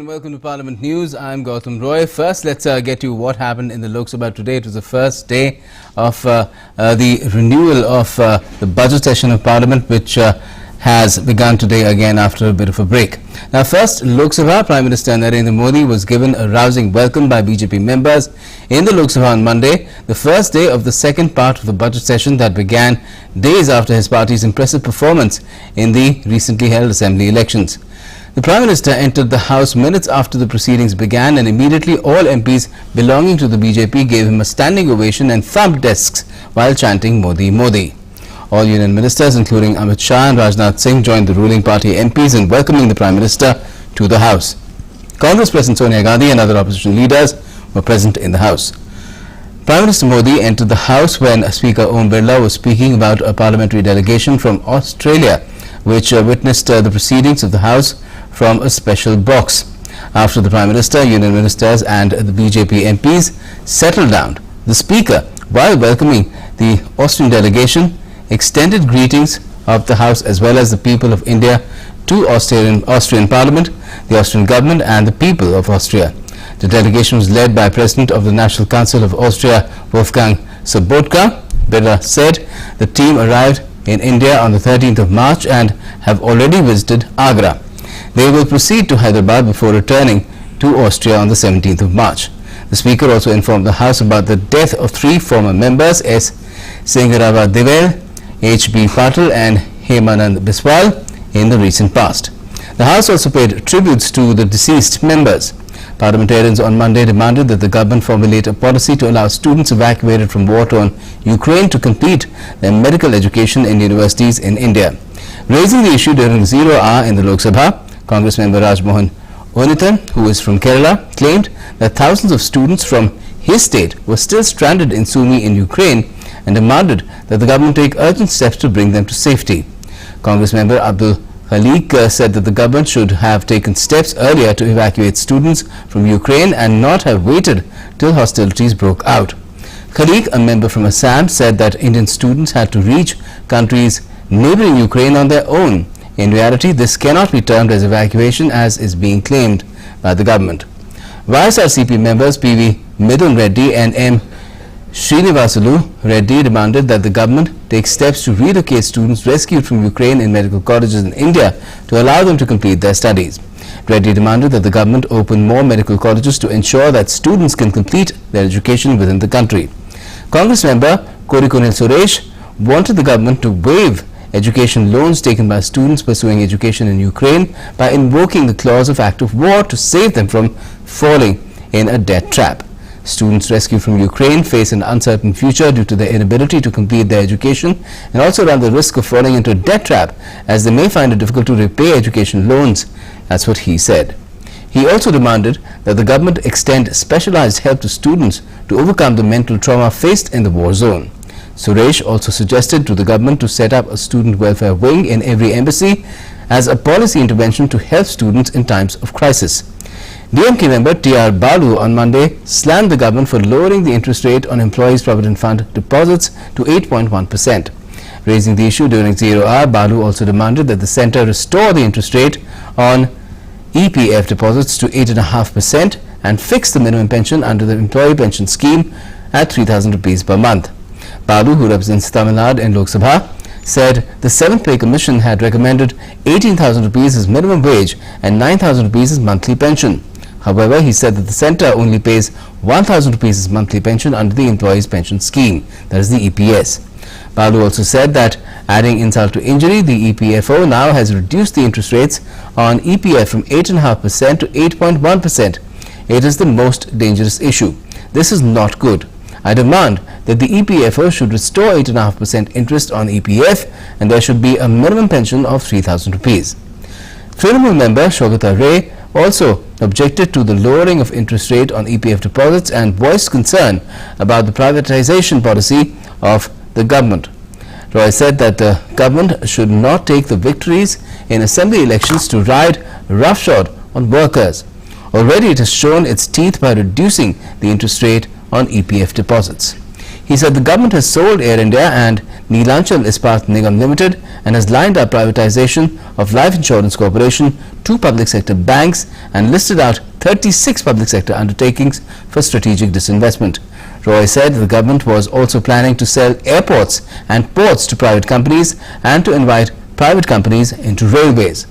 and welcome to Parliament News. I'm Gautam Roy. First, let's get you what happened in the Lok Sabha today. It was the first day of the renewal of the budget session of Parliament, which has begun today again after a bit of a break. Now, first, Lok Sabha, Prime Minister Narendra Modi was given a rousing welcome by BJP members in the Lok Sabha on Monday, the first day of the second part of the budget session that began days after his party's impressive performance in the recently held assembly elections. The Prime Minister entered the House minutes after the proceedings began, and immediately all MPs belonging to the BJP gave him a standing ovation and thumped desks while chanting Modi, Modi. All union ministers, including Amit Shah and Rajnath Singh, joined the ruling party MPs in welcoming the Prime Minister to the House. Congress President Sonia Gandhi and other opposition leaders were present in the House. Prime Minister Modi entered the House when Speaker Om Birla was speaking about a parliamentary delegation from Australia, which witnessed the proceedings of the House from a special box. After the Prime Minister, union ministers and the BJP MPs settled down, the Speaker, while welcoming the Austrian delegation, extended greetings of the House as well as the people of India to Austrian Parliament, the Austrian government and the people of Austria. The delegation was led by President of the National Council of Austria, Wolfgang Sobotka. Birla said the team arrived in India on the 13th of March and have already visited Agra. They will proceed to Hyderabad before returning to Austria on the 17th of March. The Speaker also informed the House about the death of three former members, S. Singarava Devel, H.B. Patil and Hemanand Biswal, in the recent past. The House also paid tributes to the deceased members. Parliamentarians on Monday demanded that the government formulate a policy to allow students evacuated from war-torn Ukraine to complete their medical education in universities in India. Raising the issue during zero hour in the Lok Sabha, Congress member Rajmohan Onithan, who is from Kerala, claimed that thousands of students from his state were still stranded in Sumy in Ukraine and demanded that the government take urgent steps to bring them to safety. Congress member Abdul Khalik said that the government should have taken steps earlier to evacuate students from Ukraine and not have waited till hostilities broke out. Khalik, a member from Assam, said that Indian students had to reach countries neighboring Ukraine on their own. In reality, this cannot be termed as evacuation as is being claimed by the government. YSRCP members P.V. Midun Reddy and M. Srinivasulu Reddy demanded that the government take steps to relocate students rescued from Ukraine in medical colleges in India to allow them to complete their studies. Reddy demanded that the government open more medical colleges to ensure that students can complete their education within the country. Congress member Korikunil Suresh wanted the government to waive education loans taken by students pursuing education in Ukraine by invoking the clause of act of war to save them from falling in a debt trap. Students rescued from Ukraine face an uncertain future due to their inability to complete their education and also run the risk of falling into a debt trap as they may find it difficult to repay education loans. That's what he said. He also demanded that the government extend specialized help to students to overcome the mental trauma faced in the war zone. Suresh also suggested to the government to set up a student welfare wing in every embassy as a policy intervention to help students in times of crisis. DMK member T.R. Balu on Monday slammed the government for lowering the interest rate on Employees Provident Fund deposits to 8.1%. Raising the issue during zero hour, Balu also demanded that the centre restore the interest rate on EPF deposits to 8.5% and fix the minimum pension under the employee pension scheme at 3,000 rupees per month. Balu, who represents Tamil Nadu in Lok Sabha, said the 7th Pay Commission had recommended 18,000 rupees as minimum wage and 9,000 rupees as monthly pension. However, he said that the centre only pays 1,000 rupees as monthly pension under the Employees Pension Scheme, that is the EPS. Balu also said that, adding insult to injury, the EPFO now has reduced the interest rates on EPF from 8.5% to 8.1%. It is the most dangerous issue. This is not good. I demand that the EPFO should restore 8.5% interest on EPF and there should be a minimum pension of 3,000 rupees. Trinamool member Shogata Ray also objected to the lowering of interest rate on EPF deposits and voiced concern about the privatization policy of the government. Roy said that the government should not take the victories in assembly elections to ride roughshod on workers. Already it has shown its teeth by reducing the interest rate on EPF deposits. He said the government has sold Air India and Neelanchal Ispat Nigam Limited and has lined up privatization of Life Insurance Corporation, 2 public sector banks and listed out 36 public sector undertakings for strategic disinvestment. Roy said the government was also planning to sell airports and ports to private companies and to invite private companies into railways.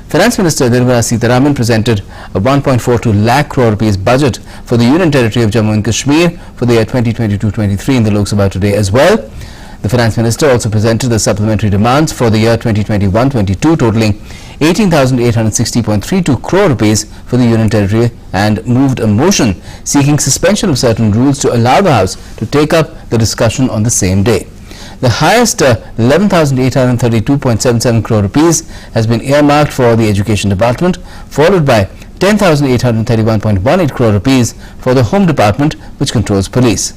Finance Minister Nirmala Sitharaman presented a 1.42 lakh crore rupees budget for the Union Territory of Jammu and Kashmir for the year 2022-23 in the Lok Sabha today as well. The Finance Minister also presented the supplementary demands for the year 2021-22 totaling 18,860.32 crore rupees for the Union Territory and moved a motion seeking suspension of certain rules to allow the House to take up the discussion on the same day. The highest 11,832.77 crore rupees has been earmarked for the Education Department, followed by 10,831.18 crore rupees for the Home Department, which controls police.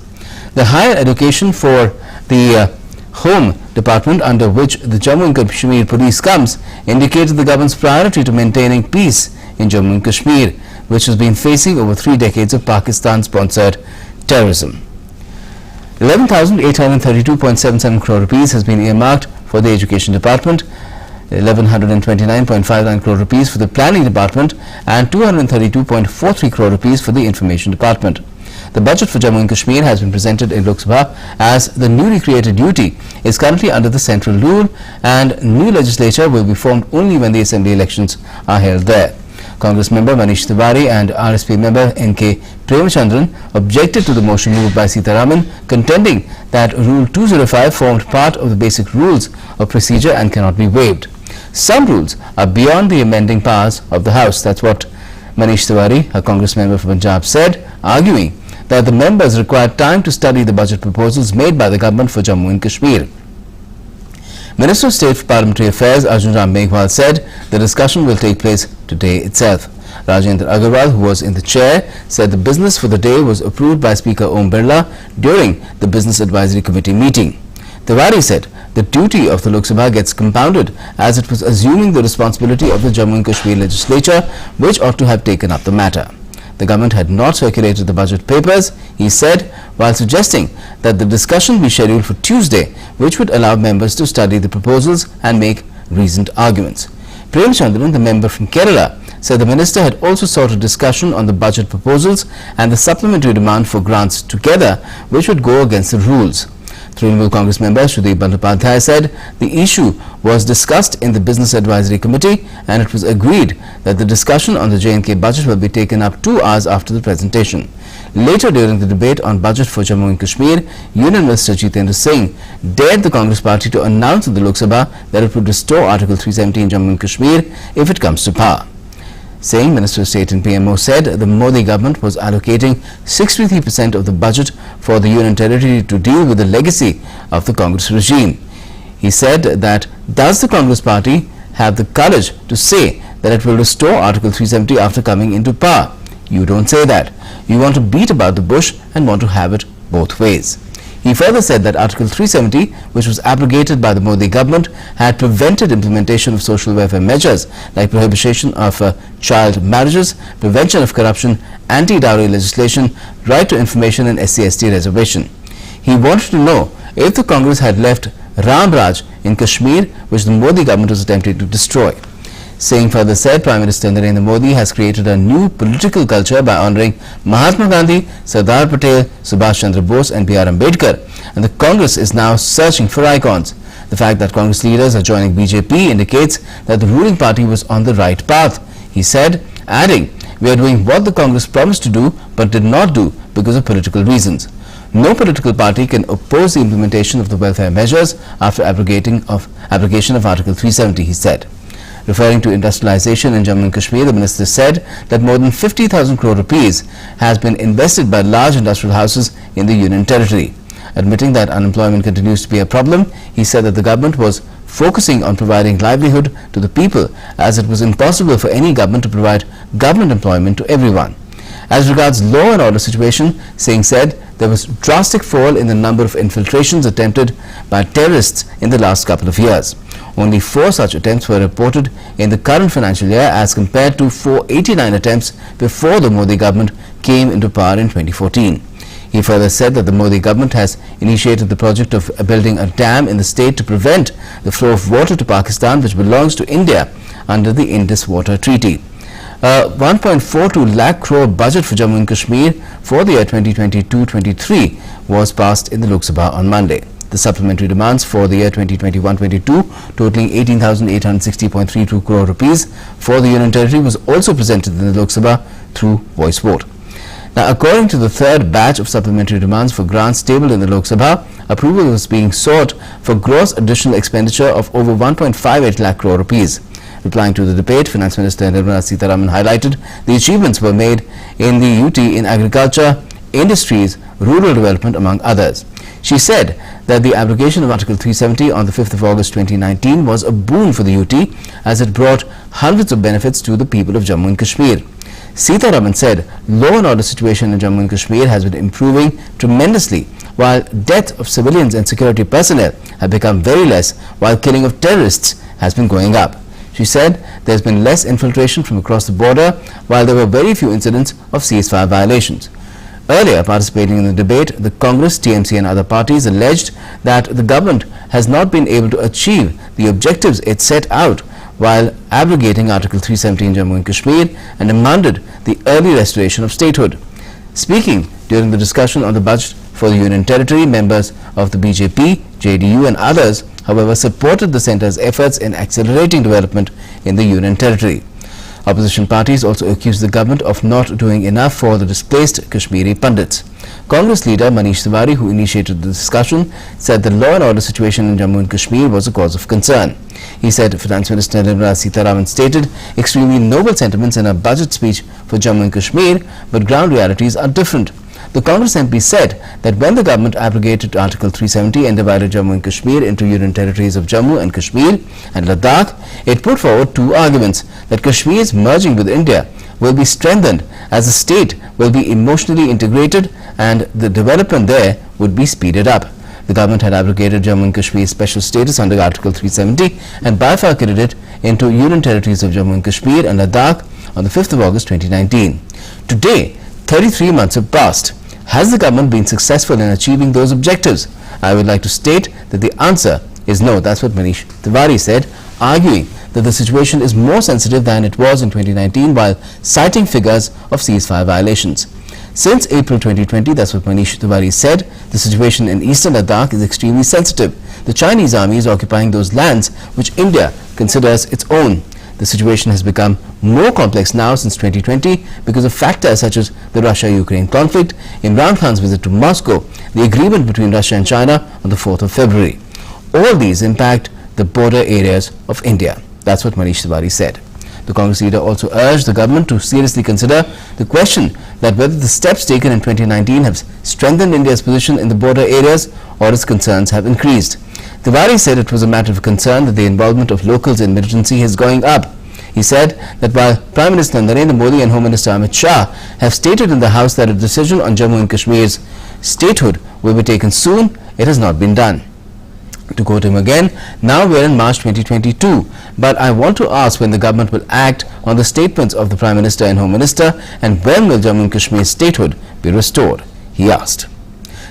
The higher education for the Home Department, under which the Jammu and Kashmir Police comes, indicated the government's priority to maintaining peace in Jammu and Kashmir, which has been facing over 3 decades of Pakistan-sponsored terrorism. 11,832.77 crore rupees has been earmarked for the Education Department, 1,129.59 crore rupees for the Planning Department and 232.43 crore rupees for the Information Department. The budget for Jammu and Kashmir has been presented in Lok Sabha as the newly created UT is currently under the central rule and new legislature will be formed only when the assembly elections are held there. Congress member Manish Tiwari and RSP member N.K. Premachandran objected to the motion moved by Sitharaman, contending that Rule 205 formed part of the basic rules of procedure and cannot be waived. Some rules are beyond the amending powers of the House. That's what Manish Tiwari, a Congress member from Punjab, said, arguing that the members required time to study the budget proposals made by the government for Jammu and Kashmir. Minister of State for Parliamentary Affairs Arjun Ram Meghwal said the discussion will take place today itself. Rajendra Agarwal, who was in the chair, said the business for the day was approved by Speaker Om Birla during the Business Advisory Committee meeting. Tiwari said the duty of the Lok Sabha gets compounded as it was assuming the responsibility of the Jammu and Kashmir legislature, which ought to have taken up the matter. The government had not circulated the budget papers, he said, while suggesting that the discussion be scheduled for Tuesday, which would allow members to study the proposals and make reasoned arguments. Premachandran, the member from Kerala, said the minister had also sought a discussion on the budget proposals and the supplementary demand for grants together, which would go against the rules. Trinamool Congress member Shruti Bandyopadhyay said the issue was discussed in the Business Advisory Committee and it was agreed that the discussion on the J&K budget will be taken up 2 hours after the presentation. Later during the debate on budget for Jammu and Kashmir, Union Minister Jitendra Singh dared the Congress party to announce in the Lok Sabha that it would restore Article 370 in Jammu and Kashmir if it comes to power. Saying Minister of State and PMO said the Modi government was allocating 63% of the budget for the Union Territory to deal with the legacy of the Congress regime. He said that does the Congress party have the courage to say that it will restore Article 370 after coming into power? You don't say that. You want to beat about the bush and want to have it both ways. He further said that Article 370, which was abrogated by the Modi government, had prevented implementation of social welfare measures like prohibition of child marriages, prevention of corruption, anti-dowry legislation, right to information and SC/ST reservation. He wanted to know if the Congress had left Ram Raj in Kashmir, which the Modi government was attempting to destroy. Singh further said Prime Minister Narendra Modi has created a new political culture by honouring Mahatma Gandhi, Sardar Patel, Subhash Chandra Bose and B.R. Ambedkar, and the Congress is now searching for icons. The fact that Congress leaders are joining BJP indicates that the ruling party was on the right path, he said, adding, "We are doing what the Congress promised to do but did not do because of political reasons. No political party can oppose the implementation of the welfare measures after abrogation of Article 370, he said. Referring to industrialization in Jammu and Kashmir, the minister said that more than 50,000 crore rupees has been invested by large industrial houses in the Union Territory. Admitting that unemployment continues to be a problem, he said that the government was focusing on providing livelihood to the people as it was impossible for any government to provide government employment to everyone. As regards law and order situation, Singh said there was drastic fall in the number of infiltrations attempted by terrorists in the last couple of years. Only 4 such attempts were reported in the current financial year as compared to 489 attempts before the Modi government came into power in 2014. He further said that the Modi government has initiated the project of building a dam in the state to prevent the flow of water to Pakistan, which belongs to India under the Indus Water Treaty. 1.42 lakh crore budget for Jammu and Kashmir for the year 2022-23 was passed in the Lok Sabha on Monday. The supplementary demands for the year 2021-22 totaling 18,860.32 crore rupees for the Union Territory was also presented in the Lok Sabha through voice vote. Now, according to the third batch of supplementary demands for grants tabled in the Lok Sabha, approval was being sought for gross additional expenditure of over 1.58 lakh crore rupees. Replying to the debate, Finance Minister Nirmala Sitharaman highlighted the achievements were made in the UT in agriculture, industries, rural development, among others. She said that the abrogation of Article 370 on the 5th of August 2019 was a boon for the UT as it brought hundreds of benefits to the people of Jammu and Kashmir. Sitharaman said law and order situation in Jammu and Kashmir has been improving tremendously, while death of civilians and security personnel have become very less, while killing of terrorists has been going up. She said there has been less infiltration from across the border, while there were very few incidents of ceasefire violations. Earlier, participating in the debate, the Congress, TMC and other parties alleged that the government has not been able to achieve the objectives it set out while abrogating Article 370 in Jammu and Kashmir, and demanded the early restoration of statehood. Speaking during the discussion on the budget for the Union Territory, members of the BJP, JDU and others, however, supported the centre's efforts in accelerating development in the Union Territory. Opposition parties also accused the government of not doing enough for the displaced Kashmiri Pandits. Congress leader Manish Tiwari, who initiated the discussion, said the law and order situation in Jammu and Kashmir was a cause of concern. He said Finance Minister Nirmala Sitharaman stated extremely noble sentiments in a budget speech for Jammu and Kashmir, but ground realities are different. The Congress MP said that when the government abrogated Article 370 and divided Jammu and Kashmir into union territories of Jammu and Kashmir and Ladakh, it put forward two arguments: that Kashmir's merging with India will be strengthened as the state will be emotionally integrated and the development there would be speeded up. The government had abrogated Jammu and Kashmir's special status under Article 370 and bifurcated it into union territories of Jammu and Kashmir and Ladakh on the 5th of August 2019. Today, 33 months have passed. Has the government been successful in achieving those objectives? I would like to state that the answer is no. That's what Manish Tiwari said, arguing that the situation is more sensitive than it was in 2019 while citing figures of ceasefire violations. Since April 2020, that's what Manish Tiwari said, the situation in eastern Ladakh is extremely sensitive. The Chinese army is occupying those lands which India considers its own. The situation has become more complex now since 2020 because of factors such as the Russia-Ukraine conflict, Imran Khan's visit to Moscow, the agreement between Russia and China on the 4th of February. All these impact the border areas of India. That's what Manish Tiwari said. The Congress leader also urged the government to seriously consider the question that whether the steps taken in 2019 have strengthened India's position in the border areas or its concerns have increased. Tiwari said it was a matter of concern that the involvement of locals in militancy is going up. He said that while Prime Minister Narendra Modi and Home Minister Amit Shah have stated in the House that a decision on Jammu and Kashmir's statehood will be taken soon, it has not been done. To quote him again, now we are in March 2022, but I want to ask when the government will act on the statements of the Prime Minister and Home Minister, and when will Jammu and Kashmir's statehood be restored, he asked.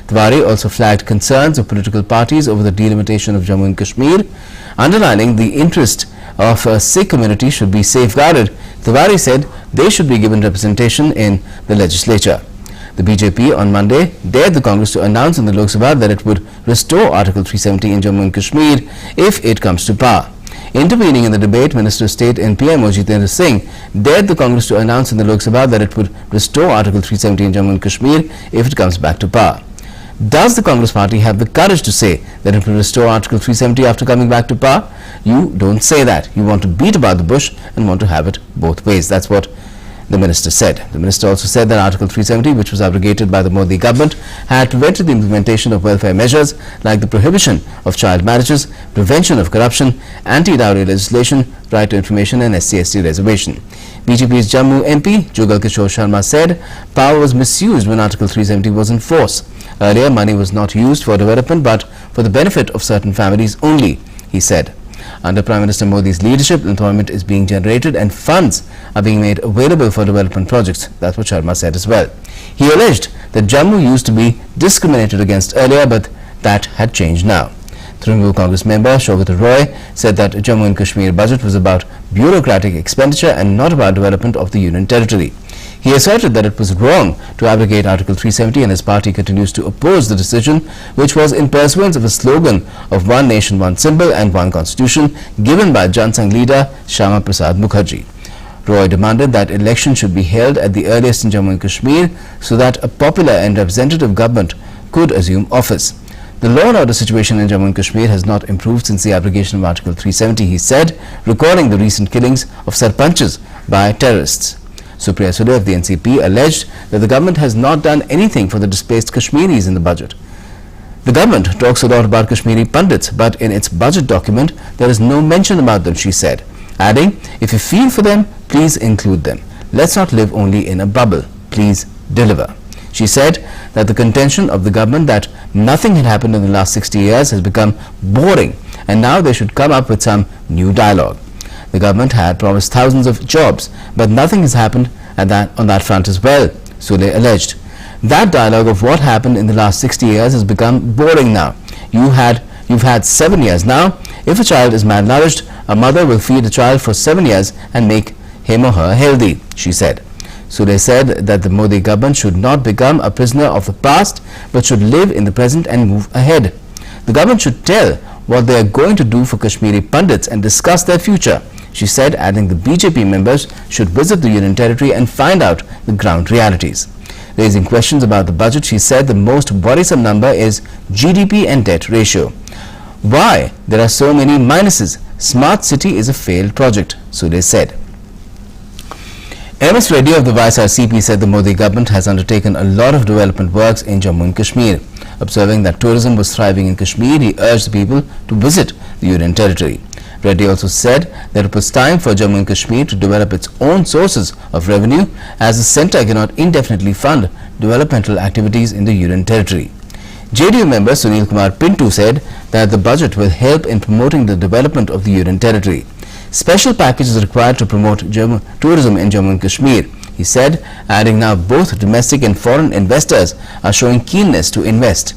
Tiwari also flagged concerns of political parties over the delimitation of Jammu and Kashmir, underlining the interest of a Sikh community should be safeguarded. Tiwari said they should be given representation in the legislature. The BJP on Monday dared the Congress to announce in the Lok Sabha that it would restore Article 370 in Jammu and Kashmir if it comes to power. Intervening in the debate, Minister of State and PMO Jitendra Singh dared the Congress to announce in the Lok Sabha that it would restore Article 370 in Jammu and Kashmir if it comes back to power. Does the Congress party have the courage to say that it will restore Article 370 after coming back to power? You don't say that. You want to beat about the bush and want to have it both ways. That's what the minister said. The minister also said that Article 370, which was abrogated by the Modi government, had prevented the implementation of welfare measures like the prohibition of child marriages, prevention of corruption, anti-dowry legislation, right to information and SC/ST reservation. BJP's Jammu MP Jugal Kishore Sharma said power was misused when Article 370 was in force. Earlier, money was not used for development but for the benefit of certain families only, he said. Under Prime Minister Modi's leadership, employment is being generated and funds are being made available for development projects. That's what Sharma said as well. He alleged that Jammu used to be discriminated against earlier, but that had changed now. Trinamool Congress member Shogat Roy said that Jammu and Kashmir budget was about bureaucratic expenditure and not about development of the Union Territory. He asserted that it was wrong to abrogate Article 370 and his party continues to oppose the decision, which was in pursuance of a slogan of One Nation, One Symbol and One Constitution given by Jan Sangh leader Shyama Prasad Mukherjee. Roy demanded that elections should be held at the earliest in Jammu and Kashmir so that a popular and representative government could assume office. The law and order situation in Jammu and Kashmir has not improved since the abrogation of Article 370, he said, recalling the recent killings of sarpanches by terrorists. Supriya Sule of the NCP alleged that the government has not done anything for the displaced Kashmiris in the budget. The government talks a lot about Kashmiri Pandits, but in its budget document there is no mention about them, she said, adding, if you feel for them, please include them. Let's not live only in a bubble. Please deliver. She said that the contention of the government that nothing had happened in the last 60 years has become boring and now they should come up with some new dialogue. The government had promised thousands of jobs, but nothing has happened on that front as well, Sule alleged. That dialogue of what happened in the last 60 years has become boring now. You've had 7 years now. If a child is malnourished, a mother will feed a child for 7 years and make him or her healthy, she said. Sule said that the Modi government should not become a prisoner of the past, but should live in the present and move ahead. The government should tell what they are going to do for Kashmiri Pandits and discuss their future, she said, adding the BJP members should visit the Union Territory and find out the ground realities. Raising questions about the budget, she said the most worrisome number is GDP and debt ratio. Why there are so many minuses? Smart City is a failed project, Sule said. MS Reddy of the YSRCP said the Modi government has undertaken a lot of development works in Jammu and Kashmir. Observing that tourism was thriving in Kashmir, he urged the people to visit the Union Territory. Reddy also said that it was time for Jammu and Kashmir to develop its own sources of revenue, as the centre cannot indefinitely fund developmental activities in the Union Territory. JDU member Sunil Kumar Pintu said that the budget will help in promoting the development of the Union Territory. Special package is required to promote tourism in Jammu and Kashmir, he said, adding now both domestic and foreign investors are showing keenness to invest.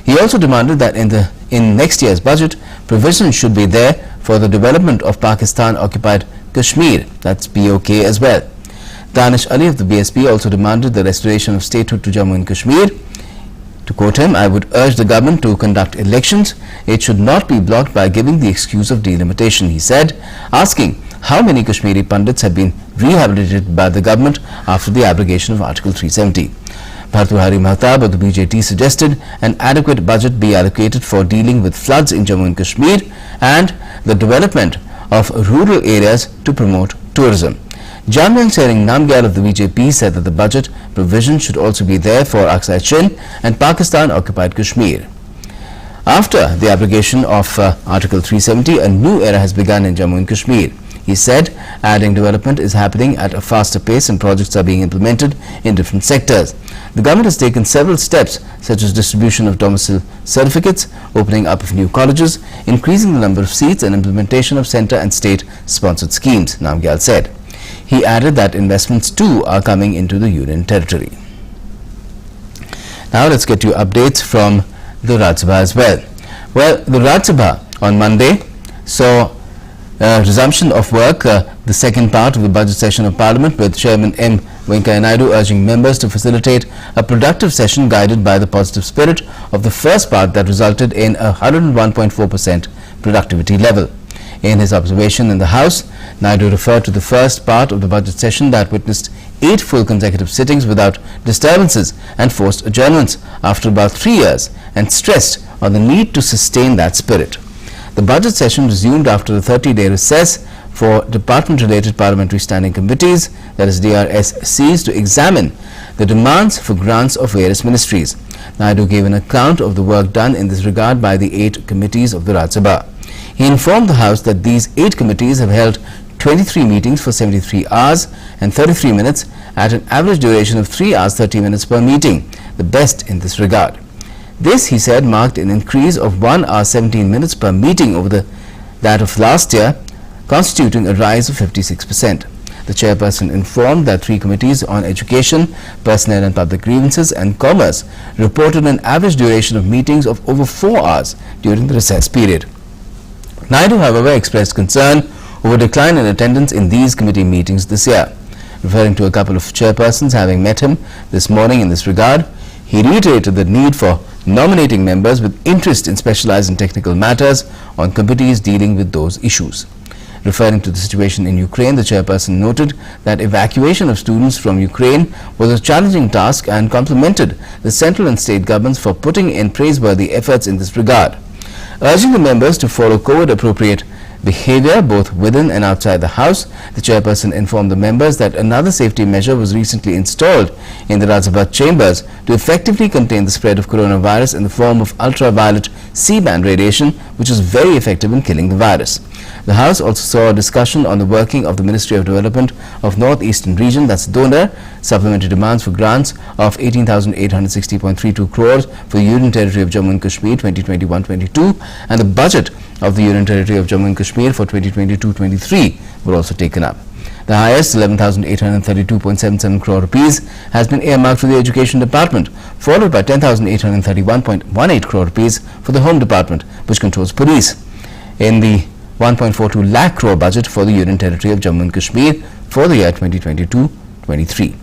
He also demanded that in next year's budget, provision should be there for the development of Pakistan-occupied Kashmir, that's POK as well. Danish Ali of the BSP also demanded the restoration of statehood to Jammu and Kashmir. To quote him, I would urge the government to conduct elections. It should not be blocked by giving the excuse of delimitation, he said, asking how many Kashmiri Pandits have been rehabilitated by the government after the abrogation of Article 370. Bhartuhari Mahtab of the BJT suggested an adequate budget be allocated for dealing with floods in Jammu and Kashmir and the development of rural areas to promote tourism. Jamyang Sering Namgyal of the BJP said that the budget provision should also be there for Aksai Chin and Pakistan-occupied Kashmir. After the abrogation of Article 370, a new era has begun in Jammu and Kashmir, he said, adding development is happening at a faster pace and projects are being implemented in different sectors. The government has taken several steps such as distribution of domicile certificates, opening up of new colleges, increasing the number of seats and implementation of centre and state-sponsored schemes, Namgyal said. He added that investments too are coming into the Union Territory. Now let's get you updates from the Rajya Sabha as well. Well, the Rajya Sabha on Monday saw resumption of work, the second part of the budget session of Parliament, with Chairman M. Venkaiah Naidu urging members to facilitate a productive session guided by the positive spirit of the first part that resulted in a 101.4% productivity level. In his observation in the House, Naidu referred to the first part of the budget session that witnessed 8 full consecutive sittings without disturbances and forced adjournments after about 3 years, and stressed on the need to sustain that spirit. The budget session resumed after the 30-day recess for department-related parliamentary standing committees, that is DRSCs, to examine the demands for grants of various ministries. Naidu gave an account of the work done in this regard by the 8 committees of the Rajya Sabha. He informed the House that these 8 committees have held 23 meetings for 73 hours and 33 minutes at an average duration of 3 hours 30 minutes per meeting, the best in this regard. This, he said, marked an increase of 1 hour 17 minutes per meeting over the that of last year, constituting a rise of 56%. The chairperson informed that 3 committees on education, personnel and public grievances and commerce reported an average duration of meetings of over 4 hours during the recess period. Naidu, however, expressed concern over decline in attendance in these committee meetings this year. Referring to a couple of chairpersons having met him this morning in this regard, he reiterated the need for nominating members with interest in specialized and technical matters on committees dealing with those issues. Referring to the situation in Ukraine, the chairperson noted that evacuation of students from Ukraine was a challenging task and complimented the central and state governments for putting in praiseworthy efforts in this regard. Urging the members to follow COVID-appropriate behavior both within and outside the House, the chairperson informed the members that another safety measure was recently installed in the Rajya Sabha chambers to effectively contain the spread of coronavirus in the form of ultraviolet C-band radiation, which is very effective in killing the virus. The House also saw a discussion on the working of the Ministry of Development of North-Eastern Region, that's DONER, supplementary demands for grants of 18,860.32 crores for the Union Territory of Jammu and Kashmir 2021-22 and the budget of the Union Territory of Jammu and Kashmir for 2022-23 were also taken up. The highest, 11,832.77 crore rupees, has been earmarked for the Education Department, followed by 10,831.18 crore rupees for the Home Department, which controls police, in the 1.42 lakh crore budget for the Union Territory of Jammu and Kashmir for the year 2022-23.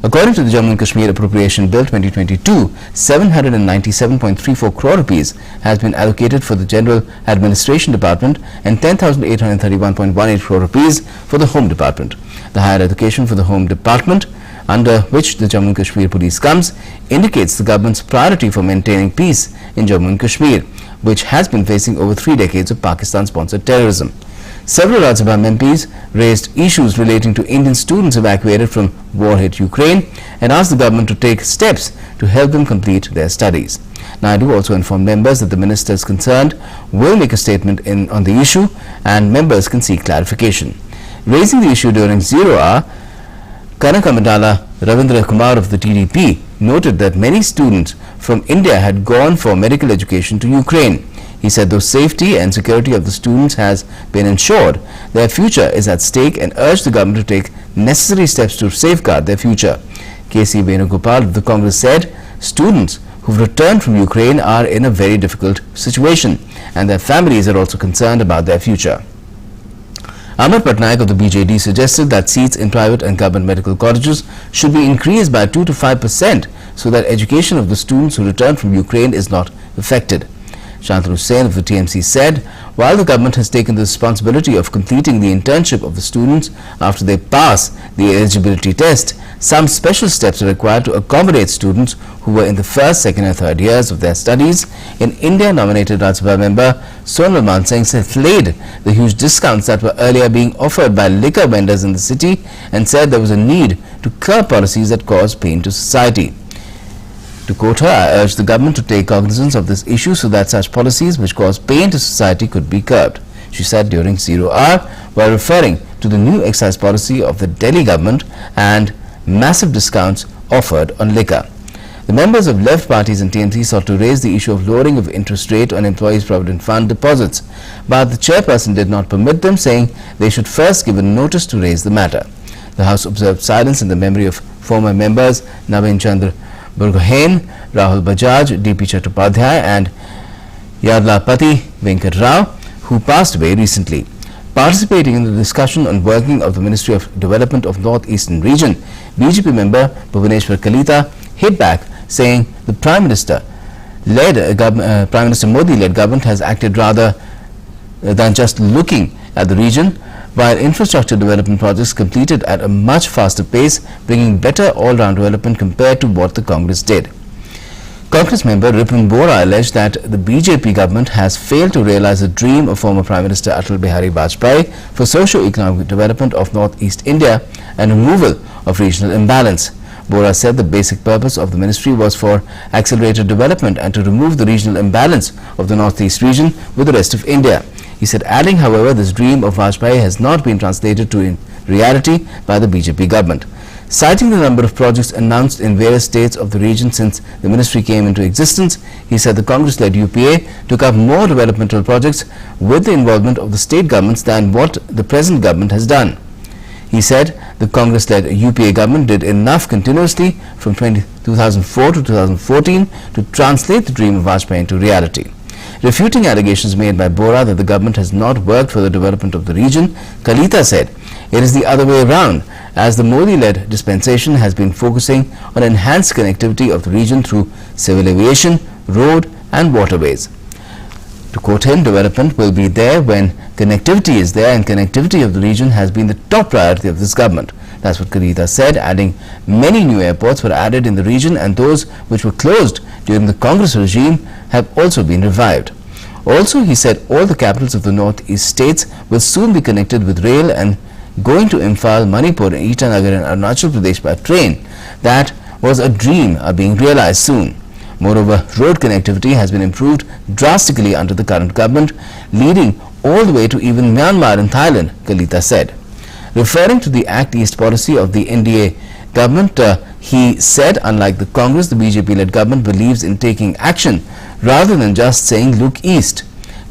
According to the Jammu and Kashmir Appropriation Bill 2022, 797.34 crore rupees has been allocated for the General Administration Department and 10,831.18 crore rupees for the Home Department. The higher allocation for the Home Department, under which the Jammu and Kashmir Police comes, indicates the government's priority for maintaining peace in Jammu and Kashmir, which has been facing over 3 decades of Pakistan-sponsored terrorism. Several Rajya Sabha MPs raised issues relating to Indian students evacuated from war-hit Ukraine and asked the government to take steps to help them complete their studies. Naidu also informed members that the ministers concerned will make a statement on the issue and members can seek clarification. Raising the issue during 0 hour, Kanakamandala Ravindra Kumar of the TDP noted that many students from India had gone for medical education to Ukraine. He said though safety and security of the students has been ensured, their future is at stake and urged the government to take necessary steps to safeguard their future. K.C. Venugopal of the Congress said students who've returned from Ukraine are in a very difficult situation and their families are also concerned about their future. Amar Patnaik of the BJD suggested that seats in private and government medical colleges should be increased by 2 to 5% so that education of the students who return from Ukraine is not affected. Shantanu Hussain of the TMC said, while the government has taken the responsibility of completing the internship of the students after they pass the eligibility test, some special steps are required to accommodate students who were in the first, second and third years of their studies. In India, nominated Rajya Sabha member Sonal Mansingh flayed the huge discounts that were earlier being offered by liquor vendors in the city and said there was a need to curb policies that cause pain to society. To quote her, I urge the government to take cognizance of this issue so that such policies which cause pain to society could be curbed, she said during 0 hour while referring to the new excise policy of the Delhi government and massive discounts offered on liquor. The members of left parties and TMC sought to raise the issue of lowering of interest rate on employees' provident fund deposits, but the chairperson did not permit them, saying they should first give a notice to raise the matter. The House observed silence in the memory of former members Naveen Chandra Burgohain, Rahul Bajaj, D.P. Chattopadhyay and Yadlapati Venkat Rao, who passed away recently. Participating in the discussion on working of the Ministry of Development of North-Eastern Region, BJP member Bhuvaneshwar Kalita hit back, saying the Prime Minister Modi-led government has acted rather than just looking at the region, while infrastructure development projects completed at a much faster pace, bringing better all-round development compared to what the Congress did. Congress member Ripun Bora alleged that the BJP government has failed to realize the dream of former Prime Minister Atal Bihari Vajpayee for socio-economic development of North-East India and removal of regional imbalance. Bora said the basic purpose of the ministry was for accelerated development and to remove the regional imbalance of the North-East region with the rest of India. He said, adding, however, this dream of Vajpayee has not been translated to in reality by the BJP government. Citing the number of projects announced in various states of the region since the ministry came into existence, he said the Congress-led UPA took up more developmental projects with the involvement of the state governments than what the present government has done. He said the Congress-led UPA government did enough continuously from 2004 to 2014 to translate the dream of Vajpayee into reality. Refuting allegations made by Bora that the government has not worked for the development of the region, Kalita said it is the other way around, as the Modi-led dispensation has been focusing on enhanced connectivity of the region through civil aviation, road and waterways. To quote him, development will be there when connectivity is there, and connectivity of the region has been the top priority of this government. That's what Kalita said, adding many new airports were added in the region and those which were closed during the Congress regime have also been revived. Also, he said all the capitals of the northeast states will soon be connected with rail, and going to Imphal, Manipur, Itanagar and Arunachal Pradesh by train, that was a dream, are being realized soon. Moreover, road connectivity has been improved drastically under the current government, leading all the way to even Myanmar and Thailand, Kalita said. Referring to the Act East policy of the NDA government, he said, unlike the Congress, the BJP-led government believes in taking action rather than just saying look east.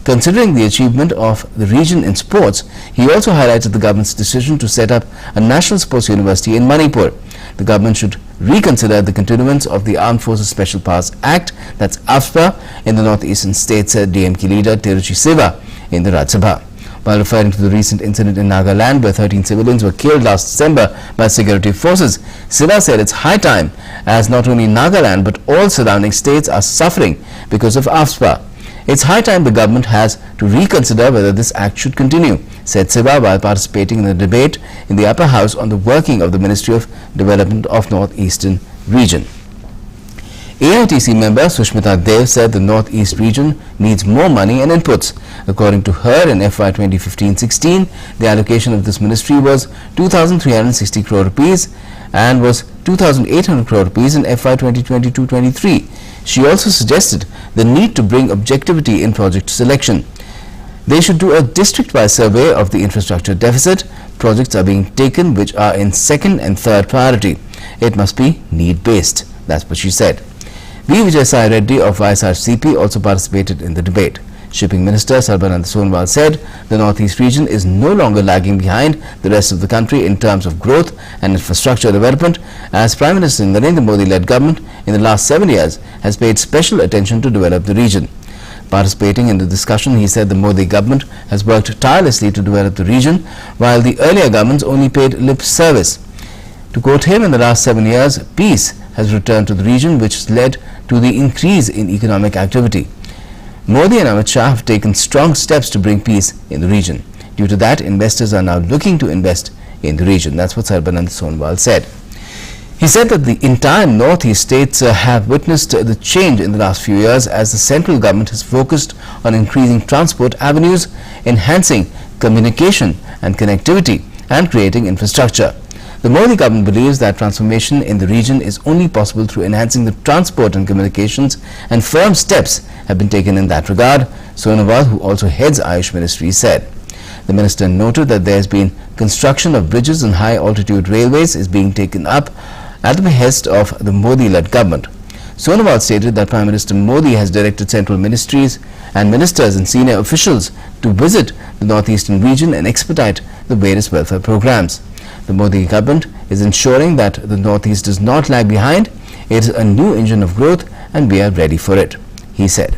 Considering the achievement of the region in sports, he also highlighted the government's decision to set up a national sports university in Manipur. The government should reconsider the continuance of the Armed Forces Special Powers Act, that's AFSPA, in the northeastern states, said DMK leader Tiruchi Siva in the Rajya Sabha. While referring to the recent incident in Nagaland where 13 civilians were killed last December by security forces, Siva said it's high time, as not only Nagaland but all surrounding states are suffering because of AFSPA. It's high time the government has to reconsider whether this act should continue, said Siva while participating in the debate in the upper house on the working of the Ministry of Development of Northeastern Region. AITC member Sushmita Dev said the Northeast region needs more money and inputs. According to her, in FY 2015-16, the allocation of this ministry was 2,360 crore rupees and was 2,800 crore rupees in FY 2022-23. She also suggested the need to bring objectivity in project selection. They should do a district-wise survey of the infrastructure deficit. Projects are being taken which are in second and third priority. It must be need-based. That's what she said. V. Vijay Sai Reddy of YSRCP also participated in the debate. Shipping Minister Sarbanand Sonowal said the Northeast region is no longer lagging behind the rest of the country in terms of growth and infrastructure development, as Prime Minister Narendra Modi-led government in the last 7 years has paid special attention to develop the region. Participating in the discussion, he said the Modi government has worked tirelessly to develop the region, while the earlier governments only paid lip service. To quote him, in the last 7 years, peace has returned to the region, which has led to the increase in economic activity. Modi and Amit Shah have taken strong steps to bring peace in the region. Due to that, investors are now looking to invest in the region. That's what Sarbanand Sonowal said. He said that the entire Northeast states have witnessed the change in the last few years as the central government has focused on increasing transport avenues, enhancing communication and connectivity, and creating infrastructure. The Modi government believes that transformation in the region is only possible through enhancing the transport and communications, and firm steps have been taken in that regard, Sonowal, who also heads Ayush Ministry, said. The minister noted that there has been construction of bridges and high-altitude railways is being taken up at the behest of the Modi-led government. Sonowal stated that Prime Minister Modi has directed central ministries and ministers and senior officials to visit the northeastern region and expedite the various welfare programs. The Modi government is ensuring that the Northeast does not lag behind. It is a new engine of growth and we are ready for it, he said.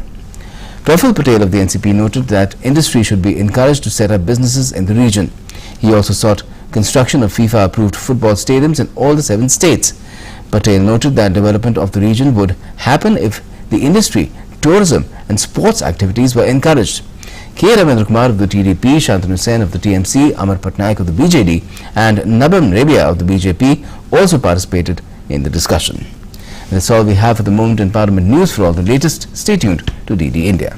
Praful Patel of the NCP noted that industry should be encouraged to set up businesses in the region. He also sought construction of FIFA-approved football stadiums in all the 7 states. Patel noted that development of the region would happen if the industry, tourism and sports activities were encouraged. K. Ravindra Kumar of the TDP, Shantanu Sen of the TMC, Amar Patnaik of the BJD and Nabam Rebia of the BJP also participated in the discussion. That's all we have for the moment in Parliament News. For all the latest, stay tuned to DD India.